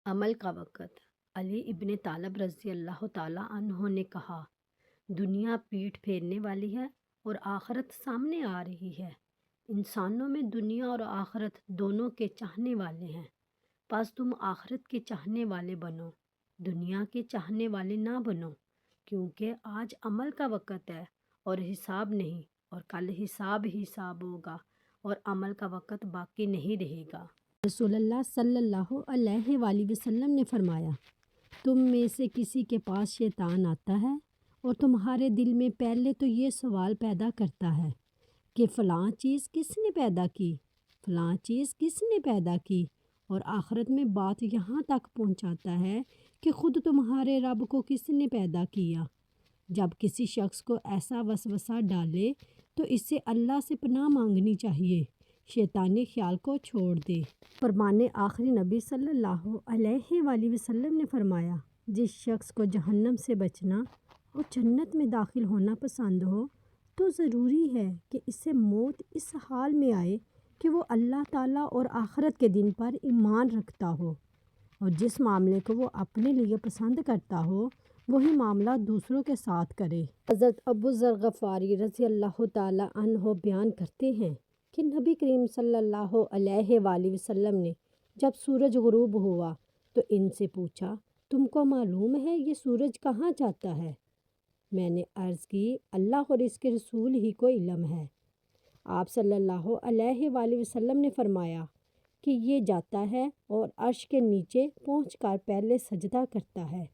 عمل کا وقت۔ علی ابن طالب رضی اللہ تعالیٰ عنہ نے کہا، دنیا پیٹھ پھیرنے والی ہے اور آخرت سامنے آ رہی ہے۔ انسانوں میں دنیا اور آخرت دونوں کے چاہنے والے ہیں، پس تم آخرت کے چاہنے والے بنو، دنیا کے چاہنے والے نہ بنو، کیونکہ آج عمل کا وقت ہے اور حساب نہیں، اور کل حساب ہوگا اور عمل کا وقت باقی نہیں رہے گا۔ رسول اللہ صلی اللہ علیہ وآلہ وسلم نے فرمایا، تم میں سے کسی کے پاس شیطان آتا ہے اور تمہارے دل میں پہلے تو یہ سوال پیدا کرتا ہے کہ فلاں چیز کس نے پیدا کی، فلاں چیز کس نے پیدا کی، اور آخرت میں بات یہاں تک پہنچاتا ہے کہ خود تمہارے رب کو کس نے پیدا کیا۔ جب کسی شخص کو ایسا وسوسہ ڈالے تو اس سے اللہ سے پناہ مانگنی چاہیے، شیطانی خیال کو چھوڑ دے۔ فرمان آخری نبی صلی اللہ علیہ وآلہ وسلم نے فرمایا، جس شخص کو جہنم سے بچنا اور جنت میں داخل ہونا پسند ہو تو ضروری ہے کہ اس سے موت اس حال میں آئے کہ وہ اللہ تعالیٰ اور آخرت کے دن پر ایمان رکھتا ہو، اور جس معاملے کو وہ اپنے لیے پسند کرتا ہو وہی معاملہ دوسروں کے ساتھ کرے۔ حضرت ابو ذر غفاری رضی اللہ تعالیٰ عنہ بیان کرتے ہیں کہ نبی کریم صلی اللہ علیہ وآلہ وسلم نے جب سورج غروب ہوا تو ان سے پوچھا، تم کو معلوم ہے یہ سورج کہاں جاتا ہے؟ میں نے عرض کی، اللہ اور اس کے رسول ہی کو علم ہے۔ آپ صلی اللہ علیہ وآلہ وسلم نے فرمایا کہ یہ جاتا ہے اور عرش کے نیچے پہنچ کر پہلے سجدہ کرتا ہے،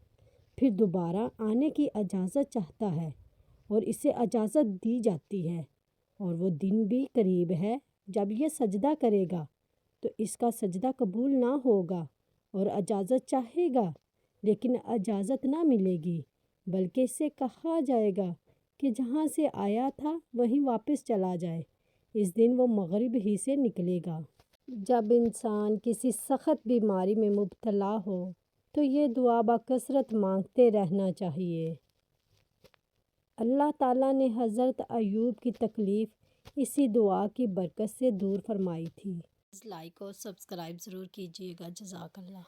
پھر دوبارہ آنے کی اجازت چاہتا ہے اور اسے اجازت دی جاتی ہے، اور وہ دن بھی قریب ہے جب یہ سجدہ کرے گا تو اس کا سجدہ قبول نہ ہوگا، اور اجازت چاہے گا لیکن اجازت نہ ملے گی، بلکہ اس سے کہا جائے گا کہ جہاں سے آیا تھا وہیں واپس چلا جائے۔ اس دن وہ مغرب ہی سے نکلے گا۔ جب انسان کسی سخت بیماری میں مبتلا ہو تو یہ دعا بکثرت مانگتے رہنا چاہیے۔ اللہ تعالیٰ نے حضرت ایوب کی تکلیف اسی دعا کی برکت سے دور فرمائی تھی۔ لائک اور سبسکرائب ضرور کیجیے گا۔ جزاک اللہ۔